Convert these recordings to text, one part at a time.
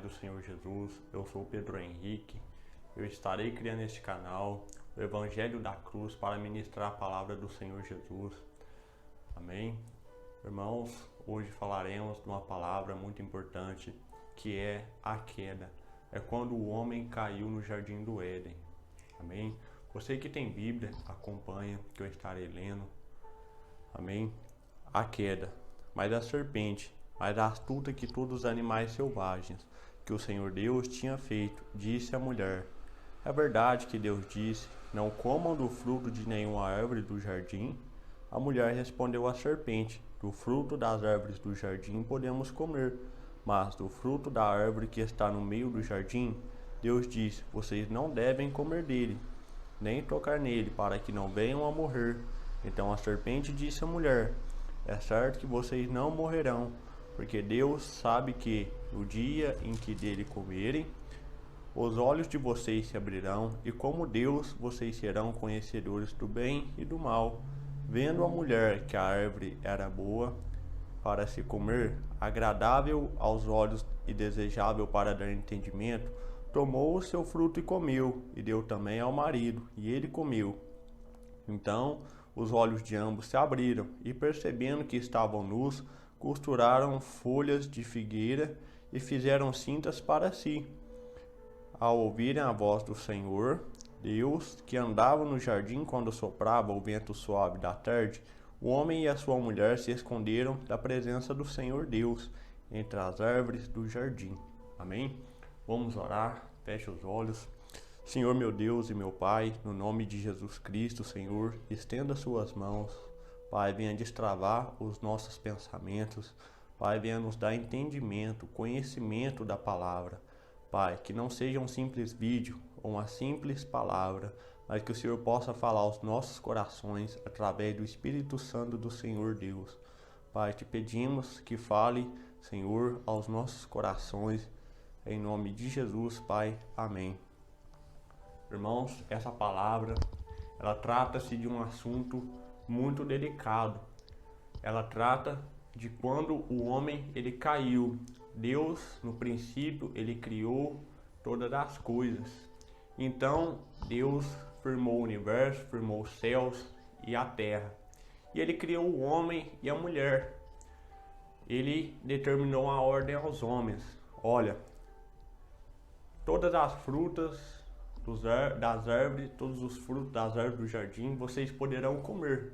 do Senhor Jesus. Eu sou Pedro Henrique. Eu estarei criando este canal, o Evangelho da Cruz, para ministrar a palavra do Senhor Jesus. Amém? Irmãos, hoje falaremos de uma palavra muito importante, que é a queda. É quando o homem caiu no jardim do Éden. Amém? Você que tem Bíblia, acompanha, que eu estarei lendo. Amém? A queda. Mas a serpente, mais astuta que todos os animais selvagens que o Senhor Deus tinha feito, disse à mulher: é verdade que Deus disse, não comam do fruto de nenhuma árvore do jardim? A mulher respondeu à serpente: do fruto das árvores do jardim podemos comer, mas do fruto da árvore que está no meio do jardim, Deus disse, vocês não devem comer dele, nem tocar nele, para que não venham a morrer. Então a serpente disse à mulher: é certo que vocês não morrerão, porque Deus sabe que, no dia em que dele comerem, os olhos de vocês se abrirão, e como Deus, vocês serão conhecedores do bem e do mal. Vendo a mulher que a árvore era boa para se comer, agradável aos olhos e desejável para dar entendimento, tomou o seu fruto e comeu, e deu também ao marido, e ele comeu. Então os olhos de ambos se abriram, e percebendo que estavam nus, costuraram folhas de figueira e fizeram cintas para si. Ao ouvirem a voz do Senhor Deus, que andava no jardim quando soprava o vento suave da tarde, o homem e a sua mulher se esconderam da presença do Senhor Deus entre as árvores do jardim. Amém? Vamos orar, feche os olhos. Senhor meu Deus e meu Pai, no nome de Jesus Cristo, Senhor, estenda suas mãos. Pai, venha destravar os nossos pensamentos. Pai, venha nos dar entendimento, conhecimento da palavra. Pai, que não seja um simples vídeo ou uma simples palavra, mas que o Senhor possa falar aos nossos corações através do Espírito Santo do Senhor Deus. Pai, te pedimos que fale, Senhor, aos nossos corações, em nome de Jesus, Pai. Amém. Irmãos, essa palavra, ela trata-se de um assunto muito delicado. Ela trata de quando o homem ele caiu. Deus, no princípio, ele criou todas as coisas. Então, Deus formou o universo, formou os céus e a terra. E ele criou o homem e a mulher. Ele determinou a ordem aos homens. Olha, todas as frutas das árvores, todos os frutos das árvores do jardim, vocês poderão comer.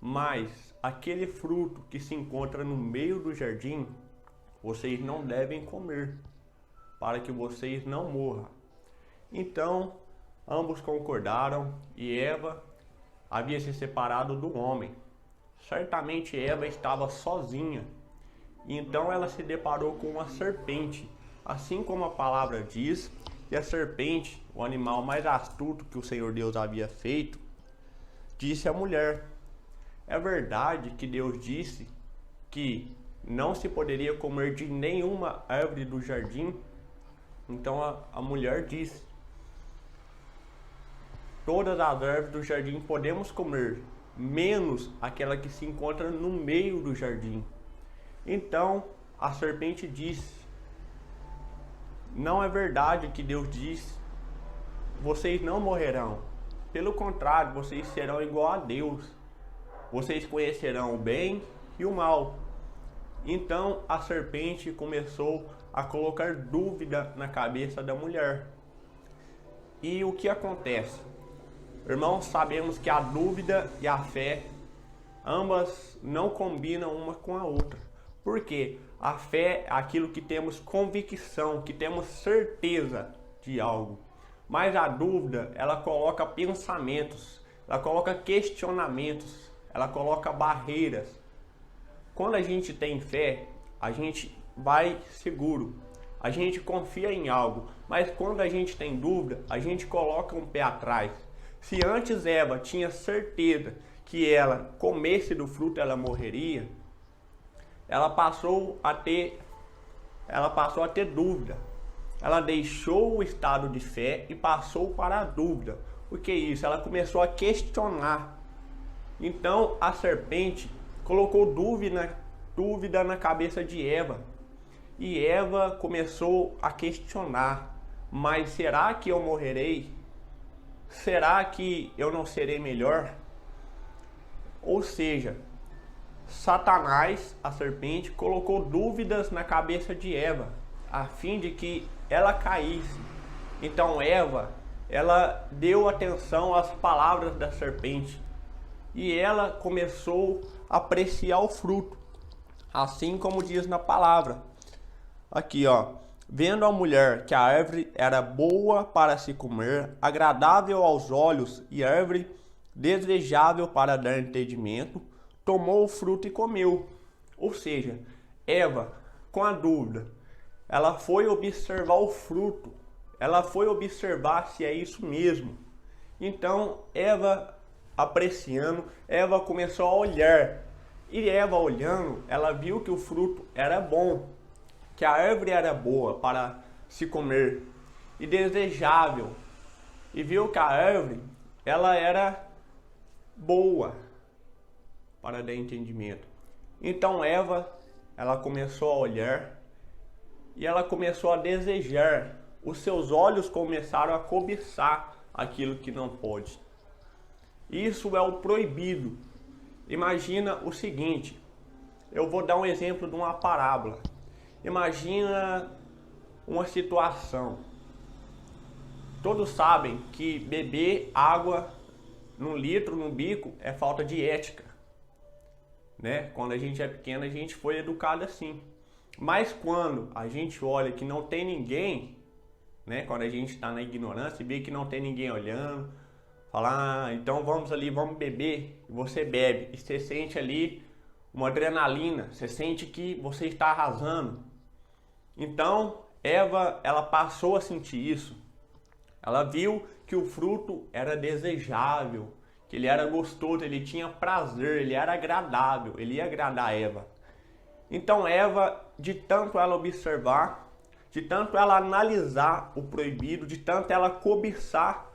Mas aquele fruto que se encontra no meio do jardim, vocês não devem comer, para que vocês não morram. Então, ambos concordaram e Eva havia se separado do homem. Certamente Eva estava sozinha. E então ela se deparou com uma serpente. Assim como a palavra diz, que a serpente, o animal mais astuto que o Senhor Deus havia feito, disse à mulher: é verdade que Deus disse que não se poderia comer de nenhuma árvore do jardim? Então a mulher disse: todas as árvores do jardim podemos comer, menos aquela que se encontra no meio do jardim. Então a serpente disse: não é verdade que Deus disse, vocês não morrerão. Pelo contrário, vocês serão igual a Deus. Vocês conhecerão o bem e o mal. Então a serpente começou a colocar dúvida na cabeça da mulher. E o que acontece? Irmãos, sabemos que a dúvida e a fé, ambas não combinam uma com a outra. Por quê? A fé é aquilo que temos convicção, que temos certeza de algo. Mas a dúvida, ela coloca pensamentos, ela coloca questionamentos, ela coloca barreiras. Quando a gente tem fé, a gente vai seguro, a gente confia em algo. Mas quando a gente tem dúvida, a gente coloca um pé atrás. Se antes Eva tinha certeza que ela comesse do fruto, ela morreria, ela passou a ter dúvida. Ela deixou o estado de fé e passou para a dúvida. O que é isso? Ela começou a questionar. Então a serpente colocou dúvida na cabeça de Eva. E Eva começou a questionar: mas será que eu morrerei? Será que eu não serei melhor? Ou seja, Satanás, a serpente, colocou dúvidas na cabeça de Eva, a fim de que ela caísse. Então Eva, ela deu atenção às palavras da serpente e ela começou a apreciar o fruto, assim como diz na palavra. Aqui, ó. Vendo a mulher que a árvore era boa para se comer, agradável aos olhos e árvore desejável para dar entendimento, tomou o fruto e comeu. Ou seja, Eva, com a dúvida, ela foi observar o fruto, ela foi observar se é isso mesmo. Então, Eva apreciando, Eva começou a olhar. E Eva olhando, ela viu que o fruto era bom, que a árvore era boa para se comer e desejável. E viu que a árvore, ela era boa para dar entendimento. Então Eva, ela começou a olhar e ela começou a desejar. Os seus olhos começaram a cobiçar aquilo que não pode. Isso é o proibido. Imagina o seguinte, eu vou dar um exemplo de uma parábola. Imagina uma situação. Todos sabem que beber água num litro, num bico, é falta de ética, né? Quando a gente é pequeno, a gente foi educado assim. Mas quando a gente olha que não tem ninguém, né? Quando a gente está na ignorância e vê que não tem ninguém olhando, fala, então vamos ali, vamos beber. E você bebe e você sente ali uma adrenalina, você sente que você está arrasando. Então Eva, ela passou a sentir isso. Ela viu que o fruto era desejável, que ele era gostoso, ele tinha prazer, ele era agradável, ele ia agradar Eva. Então Eva, de tanto ela observar, de tanto ela analisar o proibido, de tanto ela cobiçar,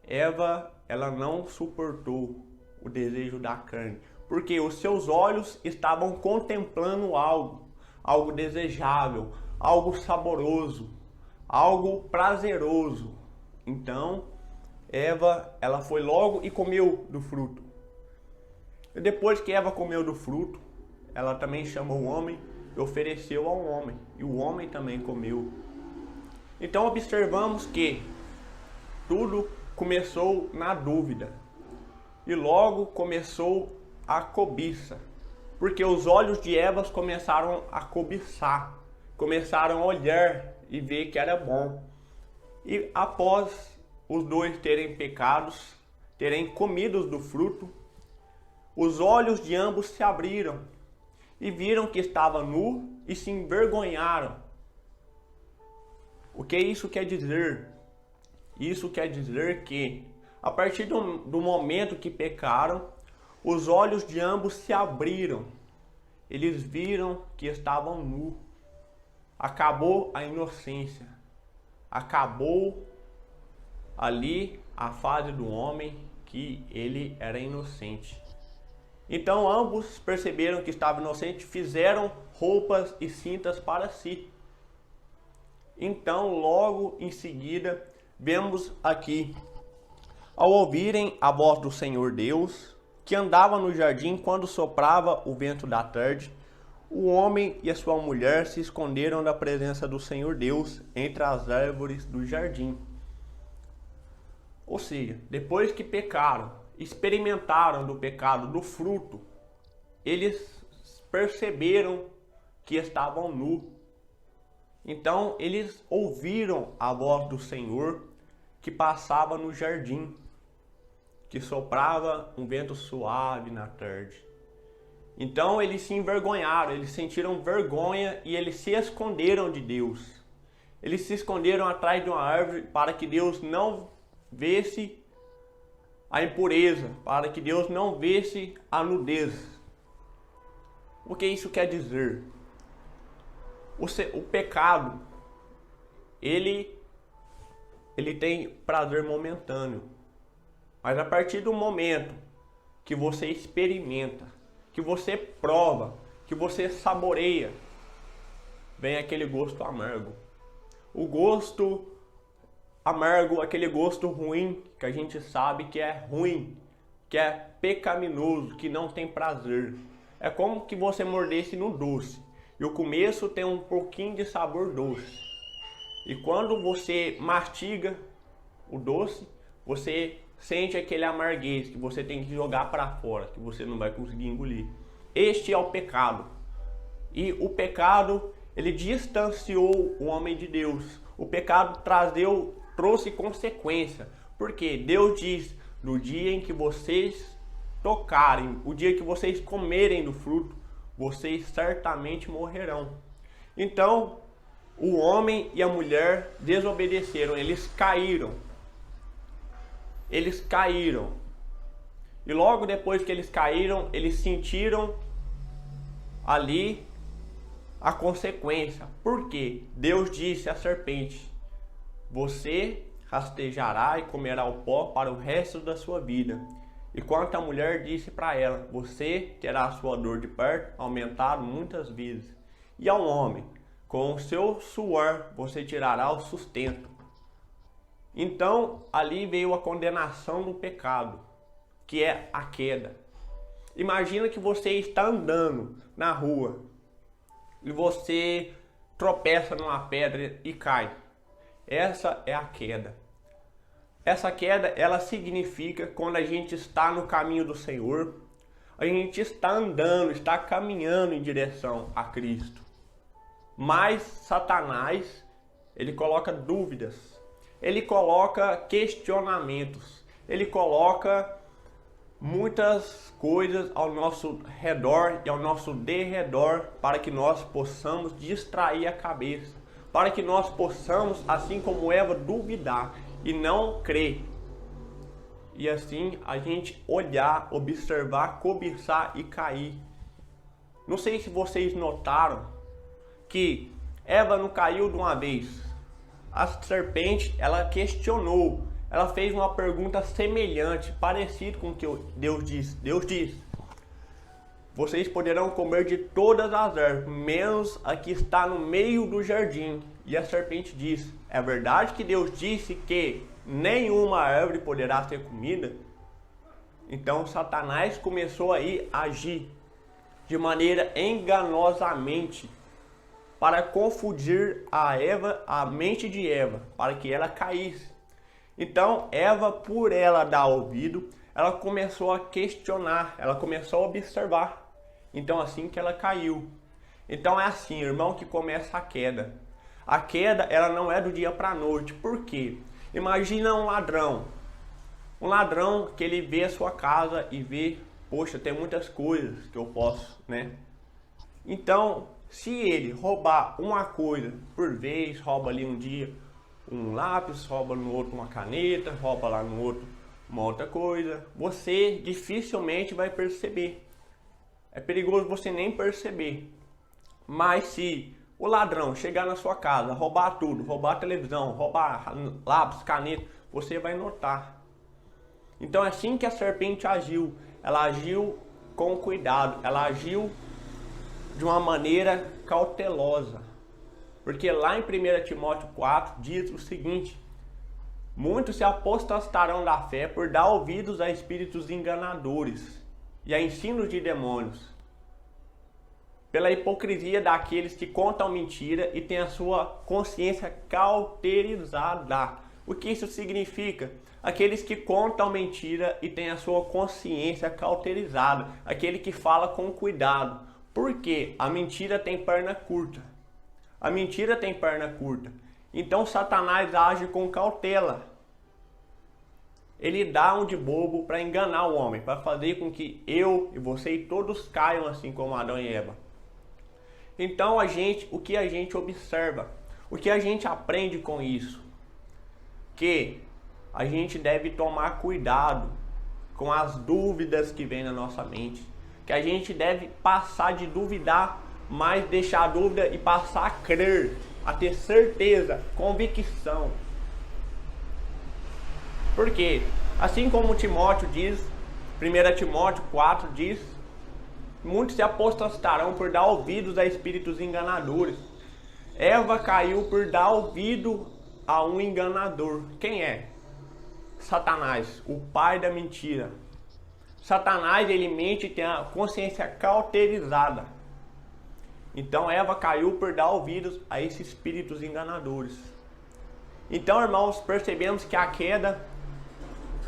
Eva, ela não suportou o desejo da carne, porque os seus olhos estavam contemplando algo desejável, algo saboroso, algo prazeroso. Então, Eva, ela foi logo e comeu do fruto. E depois que Eva comeu do fruto, ela também chamou o homem e ofereceu ao homem. E o homem também comeu. Então, observamos que tudo começou na dúvida. E logo começou a cobiça. Porque os olhos de Eva começaram a cobiçar. Começaram a olhar e ver que era bom. E após os dois terem pecados, terem comido do fruto, os olhos de ambos se abriram e viram que estava nu e se envergonharam. O que isso quer dizer? Isso quer dizer que, a partir do momento que pecaram, os olhos de ambos se abriram. Eles viram que estavam nus. Acabou a inocência. Acabou ali a fase do homem que ele era inocente. Então ambos perceberam que estava inocente, fizeram roupas e cintas para si. Então logo em seguida vemos aqui, ao ouvirem a voz do Senhor Deus, que andava no jardim quando soprava o vento da tarde, o homem e a sua mulher se esconderam da presença do Senhor Deus entre as árvores do jardim. Ou seja, depois que pecaram, experimentaram do pecado, do fruto, eles perceberam que estavam nus. Então eles ouviram a voz do Senhor que passava no jardim, que soprava um vento suave na tarde. Então eles se envergonharam, eles sentiram vergonha e eles se esconderam de Deus. Eles se esconderam atrás de uma árvore para que Deus não visse a impureza, para que Deus não visse a nudez. O que isso quer dizer? O pecado, ele tem prazer momentâneo. Mas a partir do momento que você experimenta, que você prova, que você saboreia vem aquele gosto amargo. O gosto amargo, aquele gosto ruim, que a gente sabe que é ruim, que é pecaminoso, que não tem prazer. É como que você mordesse no doce. E o começo tem um pouquinho de sabor doce. E quando você mastiga o doce, você sente aquele amarguez que você tem que jogar para fora, que você não vai conseguir engolir. Este é o pecado. E o pecado, ele distanciou o homem de Deus. O pecado trouxe consequência. Porque Deus diz, no dia em que vocês tocarem, o dia que vocês comerem do fruto, vocês certamente morrerão. Então, o homem e a mulher desobedeceram, eles caíram. Eles caíram. E logo depois que eles caíram, eles sentiram ali a consequência. Por quê? Deus disse à serpente: você rastejará e comerá o pó para o resto da sua vida. E quanto a mulher disse para ela: você terá a sua dor de parto aumentada muitas vezes. E ao homem: com o seu suor você tirará o sustento. Então ali veio a condenação do pecado, que é a queda. Imagina que você está andando na rua e você tropeça numa pedra e cai. Essa é a queda. Essa queda, ela significa quando a gente está no caminho do Senhor, a gente está andando, está caminhando em direção a Cristo. Mas Satanás, ele coloca dúvidas, ele coloca questionamentos, ele coloca muitas coisas ao nosso redor e ao nosso derredor para que nós possamos distrair a cabeça, para que nós possamos, assim como Eva, duvidar e não crer. E assim a gente olhar, observar, cobiçar e cair. Não sei se vocês notaram que Eva não caiu de uma vez. A serpente, ela questionou, ela fez uma pergunta semelhante, parecida com o que Deus disse. Deus disse: vocês poderão comer de todas as ervas, menos a que está no meio do jardim. E a serpente disse: é verdade que Deus disse que nenhuma árvore poderá ser comida? Então Satanás começou aí a agir de maneira enganosamente para confundir a mente de Eva, para que ela caísse. Então Eva, por ela dar ouvido, ela começou a questionar, ela começou a observar. Então assim que ela caiu. Então é assim, irmão, que começa a queda. A queda, ela não é do dia para a noite. Por quê? Imagina um ladrão. Um ladrão que ele vê a sua casa e vê, poxa, tem muitas coisas que eu posso, né? Então, se ele roubar uma coisa por vez, rouba ali um dia um lápis, rouba no outro uma caneta, rouba lá no outro uma outra coisa, você dificilmente vai perceber. É perigoso você nem perceber. Mas se o ladrão chegar na sua casa, roubar tudo, roubar a televisão, roubar lápis, caneta, você vai notar. Então é assim que a serpente agiu. Ela agiu com cuidado, ela agiu de uma maneira cautelosa. Porque lá em 1 Timóteo 4 diz o seguinte: muitos se apostatarão da fé por dar ouvidos a espíritos enganadores e a ensinos de demônios, pela hipocrisia daqueles que contam mentira e têm a sua consciência cauterizada. O que isso significa? Aqueles que contam mentira e têm a sua consciência cauterizada, aquele que fala com cuidado. Por quê? A mentira tem perna curta. A mentira tem perna curta. Então Satanás age com cautela. Ele dá um de bobo para enganar o homem, para fazer com que eu e você e todos caiam assim como Adão e Eva. Então o que a gente observa, o que a gente aprende com isso? Que a gente deve tomar cuidado com as dúvidas que vêm na nossa mente. Que a gente deve passar de duvidar, mas deixar a dúvida e passar a crer, a ter certeza, convicção. Porque, assim como Timóteo diz, 1 Timóteo 4 diz, muitos se apostatarão por dar ouvidos a espíritos enganadores. Eva caiu por dar ouvido a um enganador. Quem é? Satanás, o pai da mentira. Satanás, ele mente e tem a consciência cauterizada. Então Eva caiu por dar ouvidos a esses espíritos enganadores. Então, irmãos, percebemos que a queda,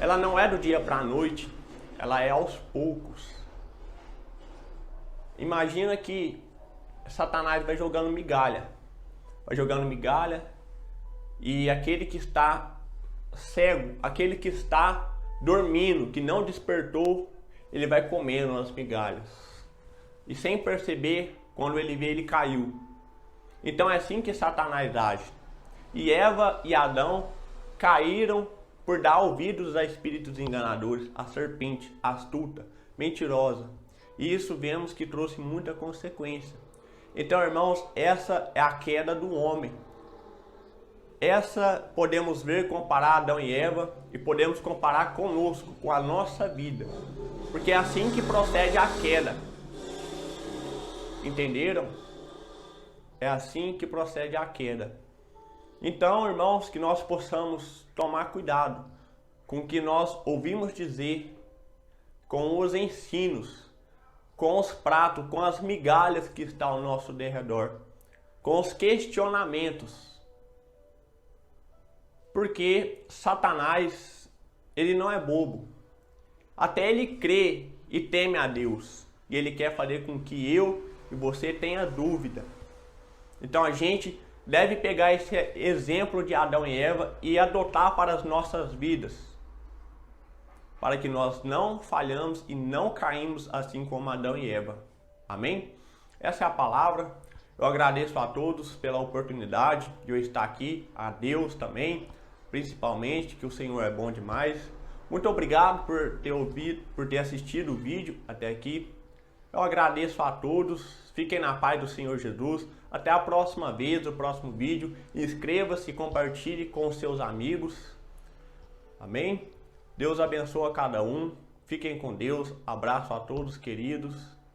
ela não é do dia para a noite, ela é aos poucos. Imagina que Satanás vai jogando migalha. E aquele que está cego, aquele que está dormindo, que não despertou, ele vai comendo as migalhas. E sem perceber, quando ele vê, ele caiu. Então é assim que Satanás age. E Eva e Adão caíram por dar ouvidos a espíritos enganadores, a serpente astuta, mentirosa. E isso vemos que trouxe muita consequência. Então, irmãos, essa é a queda do homem. Essa podemos ver, comparar Adão e Eva, e podemos comparar conosco, com a nossa vida. Porque é assim que procede a queda. Entenderam? É assim que procede a queda. Então, irmãos, que nós possamos tomar cuidado com o que nós ouvimos dizer, com os ensinos, com os pratos, com as migalhas que estão ao nosso derredor, com os questionamentos. Porque Satanás, ele não é bobo. Até ele crê e teme a Deus. E ele quer fazer com que eu e você tenha dúvida. Então a gente deve pegar esse exemplo de Adão e Eva e adotar para as nossas vidas. Para que nós não falhamos e não caímos assim como Adão e Eva. Amém? Essa é a palavra. Eu agradeço a todos pela oportunidade de eu estar aqui. A Deus também. Principalmente, que o Senhor é bom demais. Muito obrigado por ter assistido o vídeo até aqui. Eu agradeço a todos. Fiquem na paz do Senhor Jesus. Até a próxima vez, o próximo vídeo. Inscreva-se e compartilhe com os seus amigos. Amém? Deus abençoe a cada um. Fiquem com Deus. Abraço a todos, queridos.